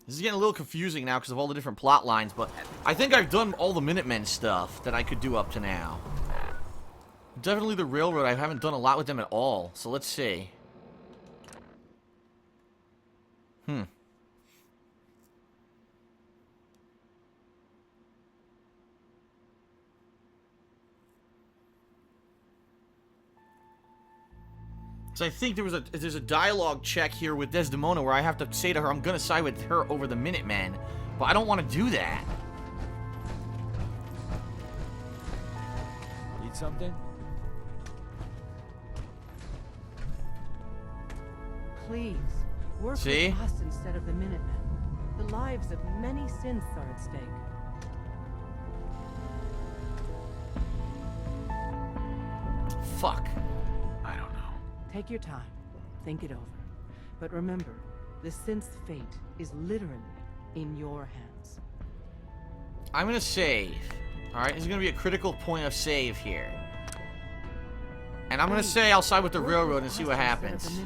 This is getting a little confusing now because of all the different plot lines, but I think I've done all the Minutemen stuff that I could do up to now. Definitely the railroad. I haven't done a lot with them at all, so let's see. So I think there's a dialogue check here with Desdemona where I have to say to her I'm gonna side with her over the Minutemen, but I don't want to do that. Need something? Please, work See? with us instead of the Minutemen. The lives of many synths are at stake. Fuck. I don't know. Take your time. Think it over. But remember, the synth's fate is literally in your hands. I'm gonna save. Alright, this is gonna be a critical point of save here. And I'm gonna say I'll side with the railroad and see what happens.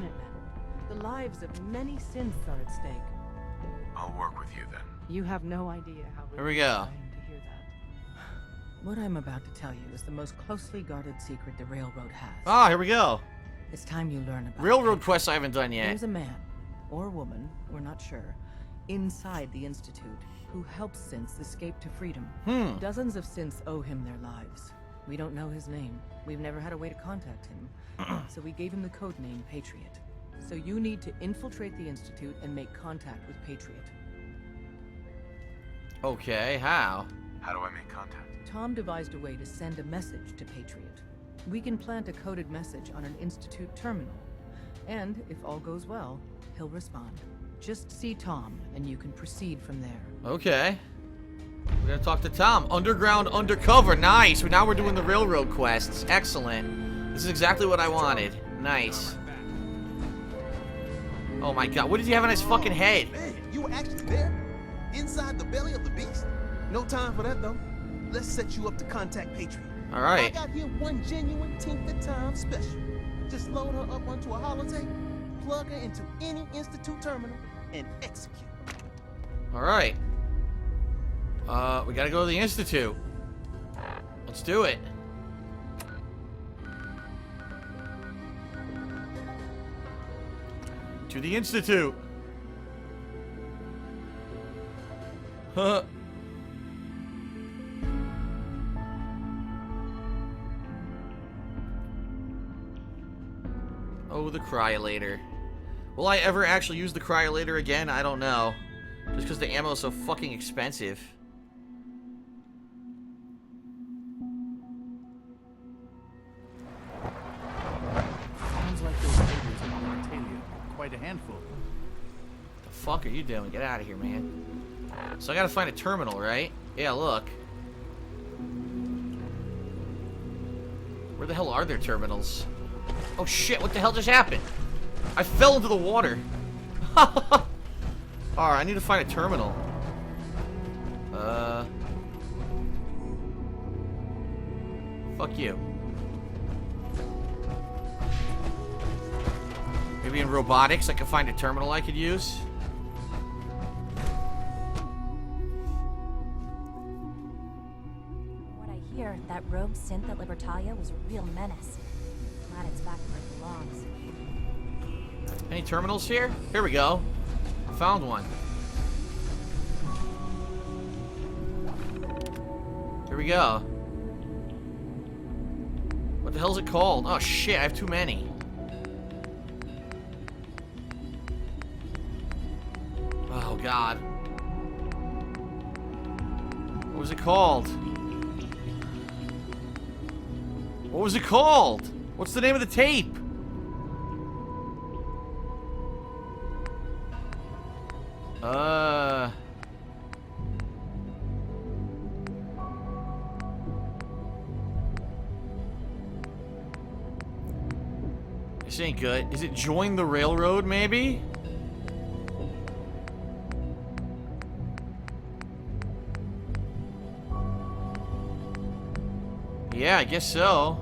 The lives of many synths are at stake. I'll work with you then. You have no idea how Here we go. to hear that. What I'm about to tell you is the most closely guarded secret the railroad has. Ah, here we go. It's time you learn about Railroad it. quests I haven't done yet. There's a man, or woman, we're not sure, inside the Institute who helps synths escape to freedom. Dozens of synths owe him their lives. We don't know his name. We've never had a way to contact him. So we gave him the code name Patriot. So you need to infiltrate the Institute and make contact with Patriot. Okay, how? How do I make contact? Tom devised a way to send a message to Patriot. We can plant a coded message on an Institute terminal. And, if all goes well, he'll respond. Just see Tom, and you can proceed from there. Okay. We're gonna talk to Tom. Underground undercover. Nice. Now we're doing the railroad quests. Excellent. This is exactly what I wanted. Nice. Oh my god. What did he have on his fucking head? Man, you were actually there? Inside the belly of the beast? No time for that, though. Let's set you up to contact Patriot. Alright. I got here one genuine 10th of time special. Just load her up onto a holotape, plug her into any Institute terminal, and execute. Alright. We gotta go to the Institute. Let's do it. To the Institute. Huh. Oh, the cryolator. Will I ever actually use the cryolator again? I don't know. Just because the ammo is so fucking expensive. Sounds like those neighbors in Mortalia. Quite a handful. What the fuck are you doing? Get out of here, man. So I gotta find a terminal, right? Yeah, look. Where the hell are there terminals? Oh shit, what the hell just happened? I fell into the water. Alright, I need to find a terminal. Fuck you. Maybe in robotics I can find a terminal I could use. From what I hear, that rogue synth at Libertalia was a real menace. Glad it's back where it belongs. Any terminals here? Here we go. I found one. Here we go. What the hell is it called? Oh shit, I have too many. Oh god. What was it called? What was it called? What's the name of the tape? This ain't good. Is it Join the Railroad, maybe? Yeah, I guess so.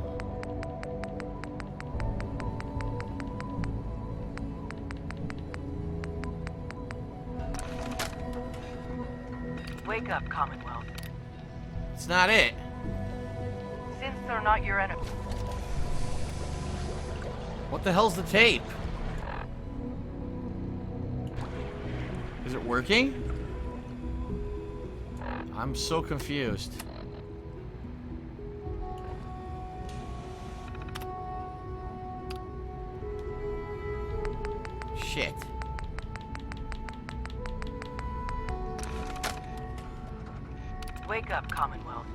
Wake up, Commonwealth. It's not it. Synths are not your enemy. What the hell's the tape? Is it working? I'm so confused. Shit. Wake up, Commonwealth.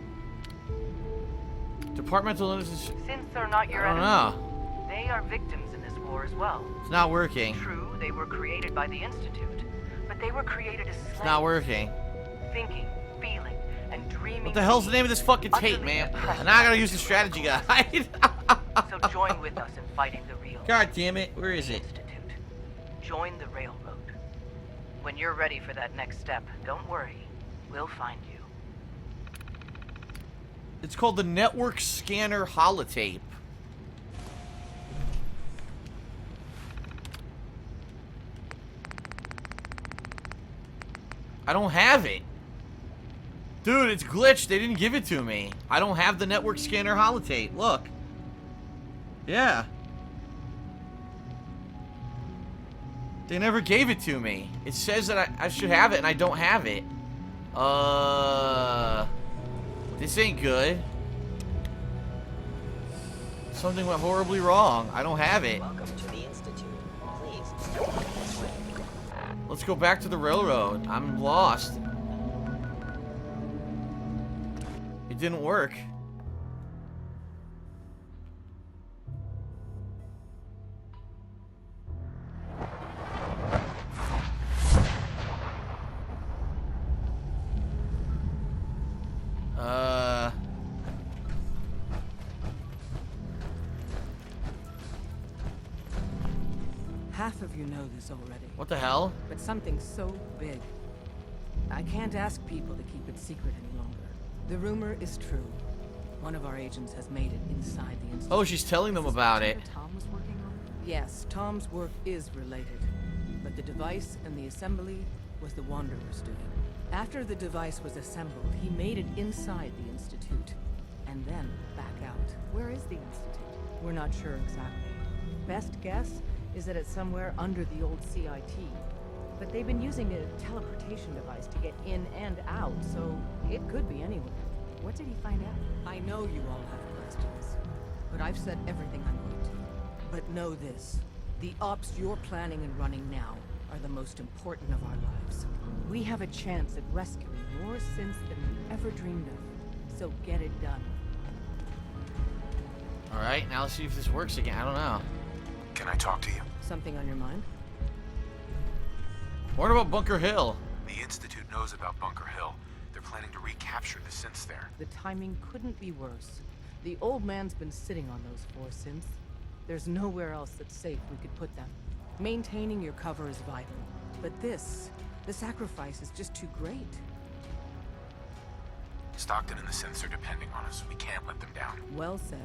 Departmental notices. Synths are not your I don't enemy. know. They are victims in this war as well. It's not working. True, they were created by the Institute, but they were created as slaves. It's not working. Thinking, feeling, and dreaming. What the hell's the name of this fucking tape, utterly man? oppressed Now I gotta use the strategy guide. So join with us in fighting the real God damn it. Where is it? Institute. Join the railroad. When you're ready for that next step, don't worry. We'll find you. It's called the Network Scanner Holotape. I don't have it. Dude, it's glitched. They didn't give it to me. I don't have the Network Scanner Holotape. Look. Yeah. They never gave it to me. It says that I should have it, and I don't have it. This ain't good. Something went horribly wrong. I don't have it. Welcome to the Institute. Please, step this way. Let's go back to the railroad. I'm lost. It didn't work. Half of you know this already, What the hell? but something so big. I can't ask people to keep it secret any longer. The rumor is true. One of our agents has made it inside the Institute. Oh, she's telling them about it. Tom was working on? Yes, Tom's work is related. But the device and the assembly was the Wanderer's doing. After the device was assembled, he made it inside the Institute. And then back out. Where is the Institute? We're not sure exactly. Best guess is that it's somewhere under the old CIT. But they've been using a teleportation device to get in and out, so it could be anywhere. What did he find out? I know you all have questions, but I've said everything I'm going to. But know this, the ops you're planning and running now are the most important of our lives. We have a chance at rescuing more synths than we ever dreamed of, so get it done. Alright, now let's see if this works again. I don't know. Can I talk to you? Something on your mind? What about Bunker Hill? The Institute knows about Bunker Hill. They're planning to recapture the synths there. The timing couldn't be worse. The old man's been sitting on those 4 synths. There's nowhere else that's safe we could put them. Maintaining your cover is vital. But the sacrifice is just too great. Stockton and the synths are depending on us. We can't let them down. Well said.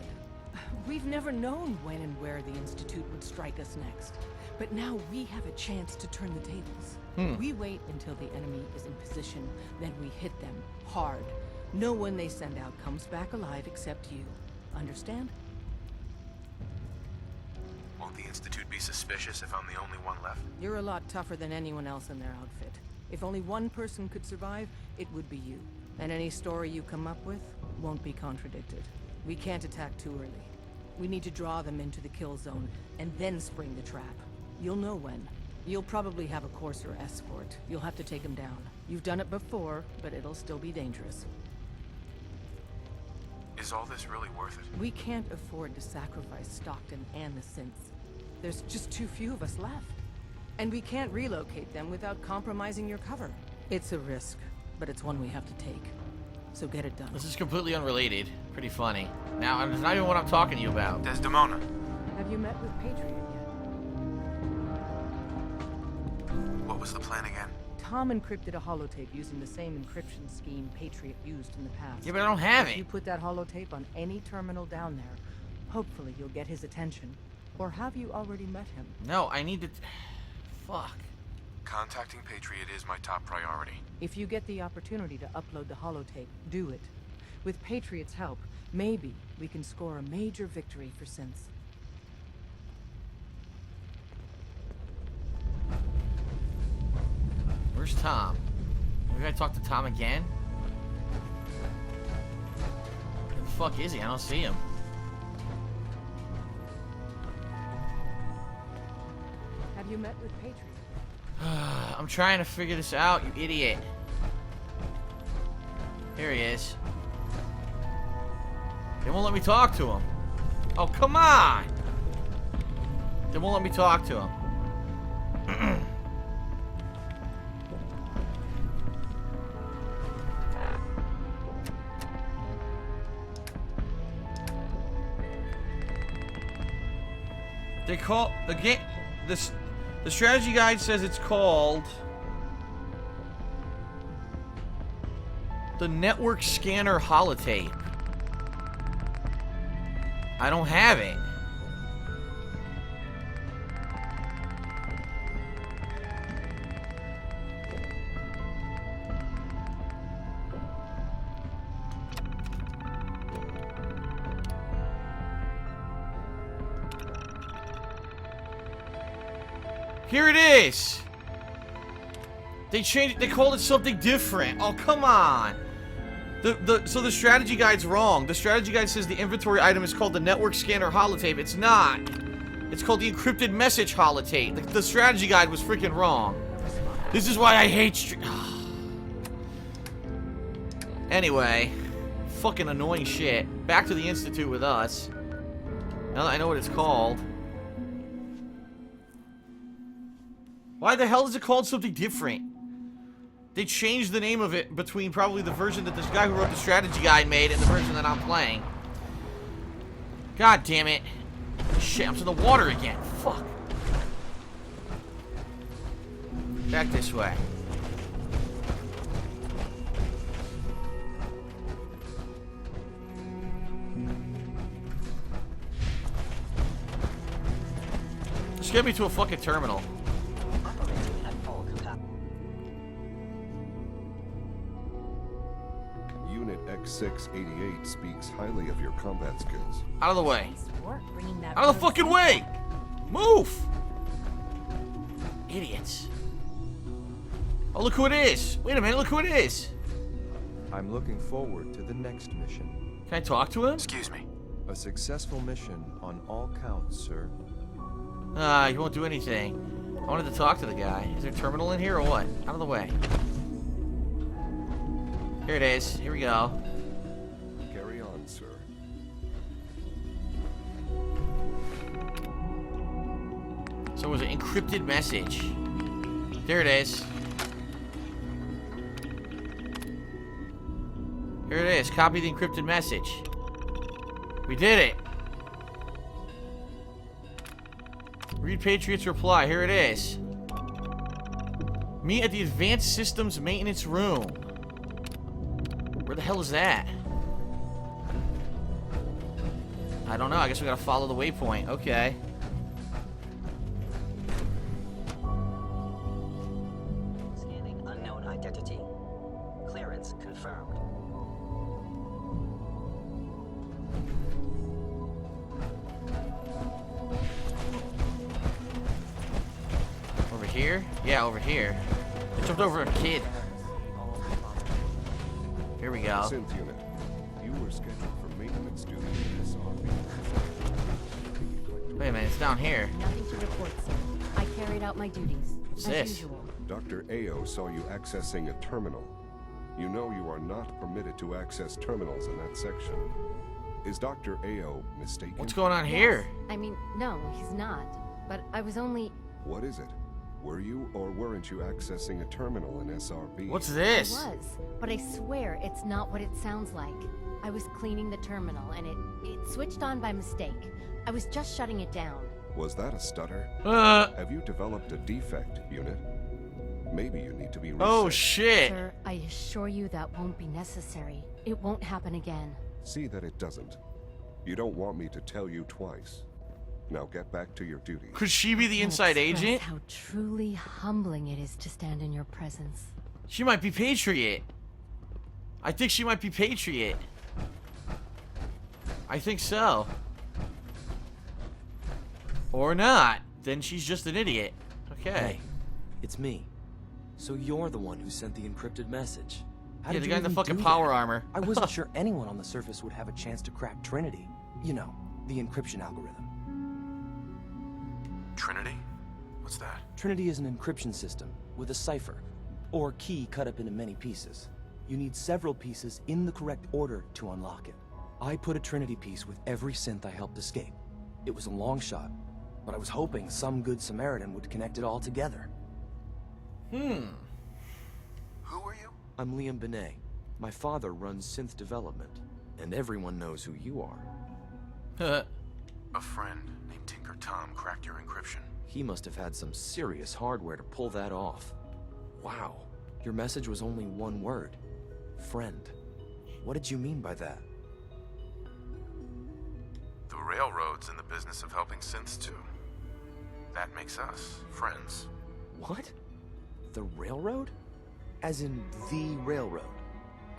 We've never known when and where the Institute would strike us next. But now we have a chance to turn the tables. We wait until the enemy is in position, then we hit them hard. No one they send out comes back alive except you. Understand? Won't the Institute be suspicious if I'm the only one left? You're a lot tougher than anyone else in their outfit. If only one person could survive, it would be you. And any story you come up with won't be contradicted. We can't attack too early. We need to draw them into the kill zone, and then spring the trap. You'll know when. You'll probably have a Courser escort. You'll have to take them down. You've done it before, but it'll still be dangerous. Is all this really worth it? We can't afford to sacrifice Stockton and the synths. There's just too few of us left. And we can't relocate them without compromising your cover. It's a risk, but it's one we have to take. So get it done. This is completely unrelated. Pretty funny. Now, it's not even what I'm talking to you about. Desdemona. Have you met with Patriot yet? What was the plan again? Tom encrypted a holotape using the same encryption scheme Patriot used in the past. Yeah, but I don't have If you it. put that holotape on any terminal down there, hopefully you'll get his attention. Or have you already met him? No, I need to... Fuck. Contacting Patriot is my top priority. If you get the opportunity to upload the holotape, do it. With Patriot's help, maybe we can score a major victory for synths. Where's Tom? Maybe I talk to Tom again? Where the fuck is he? I don't see him. Have you met with Patriot? I'm trying to figure this out, you idiot. Here he is. They won't let me talk to him. Oh, come on! They won't let me talk to him. They call the game. The strategy guide says it's called the Network Scanner Holotape. I don't have it. Here it is. They changed it. They called it something different. Oh, come on. So the strategy guide's wrong. The strategy guide says the inventory item is called the Network Scanner Holotape. It's not. It's called the Encrypted Message Holotape. The strategy guide was freaking wrong. This is why I hate Anyway, fucking annoying shit. Back to the Institute with us. Now that I know what it's called. Why the hell is it called something different? They changed the name of it between probably the version that this guy who wrote the strategy guide made and the version that I'm playing. God damn it. Shit, I'm in the water again. Fuck. Back this way. Just get me to a fucking terminal. Operating at full capacity. Unit X688 speaks highly of your combat skills. Out of the way. Nice work bringing that Out of the road fucking synth way! back. Move! Idiots. Oh, look who it is. Wait a minute, look who it is. I'm looking forward to the next mission. Can I talk to him? Excuse me. A successful mission on all counts, sir. He won't do anything. I wanted to talk to the guy. Is there a terminal in here or what? Out of the way. Here it is. Here we go. Carry on, sir. So it was an encrypted message. There it is. Here it is. Copy the encrypted message. We did it. Read Patriot's reply. Here it is. Meet at the Advanced Systems Maintenance Room. Where the hell is that? I don't know. I guess we gotta follow the waypoint. Okay. Scanning unknown identity. Clearance confirmed. Over here? Yeah, over here. I jumped over a kid. Here we go. Synth unit, you were scheduled for maintenance duty in SRB. Wait a minute, it's down here. Nothing to report, sir. I carried out my duties. What's as this? usual. Dr. Ao saw you accessing a terminal. You know you are not permitted to access terminals in that section. Is Dr. Ao mistaken? What's going on here? Yes. I mean, no, he's not. But I was only... What is it? Were you or weren't you accessing a terminal in SRB? What's I this? was, but I swear it's not what it sounds like. I was cleaning the terminal and it switched on by mistake. I was just shutting it down. Was that a stutter? Have you developed a defect, unit? Maybe you need to be reset. Oh shit. Sir, I assure you that won't be necessary. It won't happen again. See that it doesn't. You don't want me to tell you twice. Now get back to your duties. Could she be the inside Can't express agent? How truly humbling it is to stand in your presence. She might be Patriot. I think she might be Patriot. I think so. Or not. Then she's just an idiot. Okay. Hey, it's me. So you're the one who sent the encrypted message. How Yeah, did the you guy in the even fucking do power that? armor. I wasn't sure anyone on the surface would have a chance to crack Trinity. You know, the encryption algorithm. Trinity? What's that? Trinity is an encryption system with a cipher, or key cut up into many pieces. You need several pieces in the correct order to unlock it. I put a Trinity piece with every synth I helped escape. It was a long shot, but I was hoping some good Samaritan would connect it all together. Who are you? I'm Liam Benet. My father runs synth development, and everyone knows who you are. A friend named Tinker Tom cracked your encryption. He must have had some serious hardware to pull that off. Wow, your message was only one word. Friend. What did you mean by that? The Railroad's in the business of helping synths too. That makes us friends. What? The Railroad? As in the Railroad?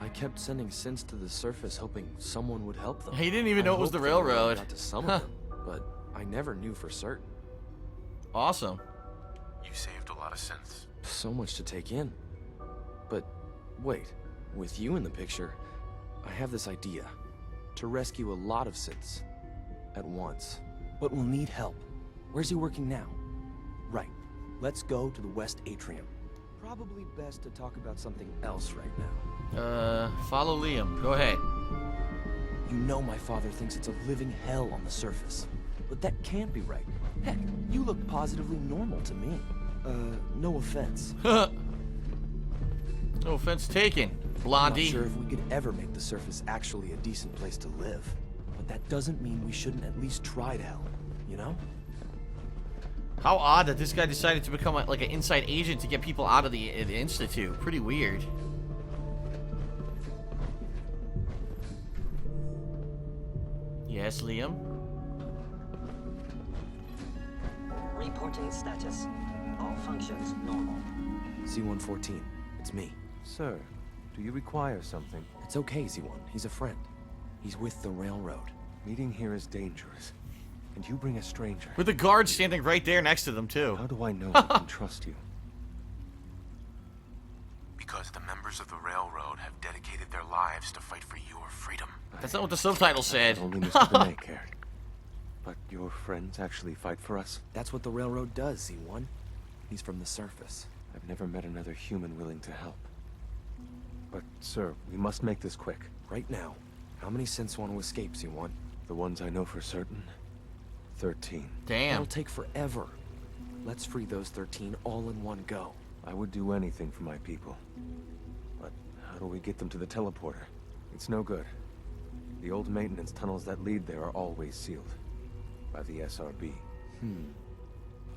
I kept sending synths to the surface hoping someone would help them. He didn't even know it was the hoped the Railroad. got to some of them, but I never knew for certain. Awesome. You saved a lot of synths. So much to take in. But wait, with you in the picture, I have this idea. To rescue a lot of synths at once. But we'll need help. Where's he working now? Right. Let's go to the West Atrium. Probably best to talk about something else right now. Follow Liam. Go ahead. You know my father thinks it's a living hell on the surface. But that can't be right. Heck, you look positively normal to me. No offense. No offense taken, Blondie. I'm not sure if we could ever make the surface actually a decent place to live. But that doesn't mean we shouldn't at least try to help, you know? How odd that this guy decided to become like an inside agent to get people out of the Institute. Pretty weird. Yes, Liam? Reporting status. All functions normal. C-114, it's me. Sir, do you require something? It's okay, Z1. He's a friend. He's with the Railroad. Meeting here is dangerous. And you bring a stranger. With the guard standing right there next to them, too. How do I know I can trust you? Because the members of the Railroad have dedicated their lives to fight for your freedom. That's not what the subtitle said. Only Mr. Benet cared. But your friends actually fight for us? That's what the Railroad does, Z1. He's from the surface. I've never met another human willing to help. But, sir, we must make this quick. Right now, how many synths want to escape, Z1? The ones I know for certain, 13. Damn. It'll take forever. Let's free those 13 all in one go. I would do anything for my people. But how do we get them to the teleporter? It's no good. The old maintenance tunnels that lead there are always sealed. By the SRB.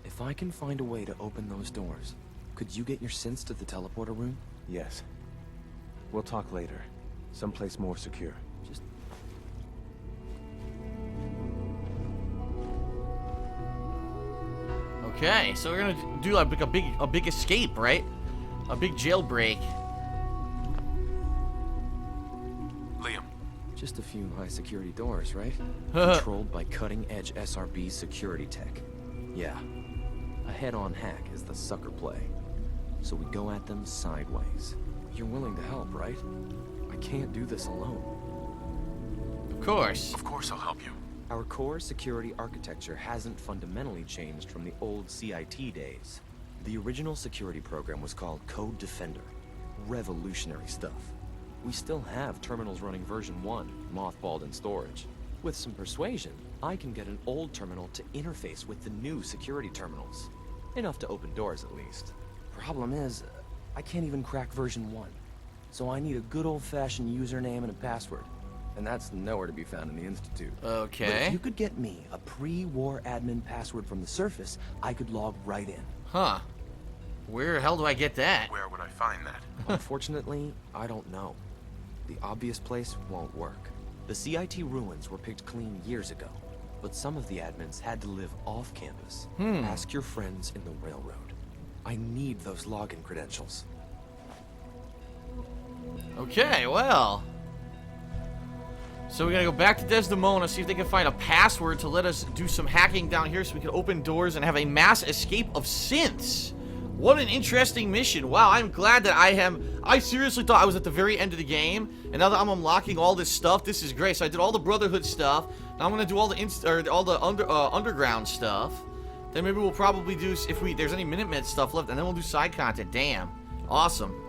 If I can find a way to open those doors, could you get your synths to the teleporter room? Yes. We'll talk later. Someplace more secure. Just... Okay, so we're gonna do like a big escape, right? A big jailbreak. Liam, Just a few high security doors, right? Controlled by cutting-edge SRB security tech. Yeah. A head-on hack is the sucker play. So we go at them sideways. You're willing to help, right? I can't do this alone. Of course. of course I'll help you. Our core security architecture hasn't fundamentally changed from the old CIT days. The original security program was called Code Defender. Revolutionary stuff. We still have terminals running version 1, mothballed in storage. With some persuasion, I can get an old terminal to interface with the new security terminals. Enough to open doors, at least. Problem is, I can't even crack version 1. So I need a good old-fashioned username and a password. And that's nowhere to be found in the Institute. Okay. But if you could get me a pre-war admin password from the surface, I could log right in. Huh. Where the hell do I get that? Where would I find that? Unfortunately, I don't know. The obvious place won't work. The CIT ruins were picked clean years ago. but some of the admins had to live off campus. Ask your friends in the railroad. I need those login credentials. Okay, well. So we gotta go back to Desdemona, see if they can find a password to let us do some hacking down here so we can open doors and have a mass escape of synths. What an interesting mission. Wow, I'm glad that I seriously thought I was at the very end of the game, and now that I'm unlocking all this stuff, this is great. So I did all the Brotherhood stuff. Now I'm gonna do all the underground stuff. Then maybe we'll probably do, if there's any Minutemen stuff left, and then we'll do side content. Damn. Awesome.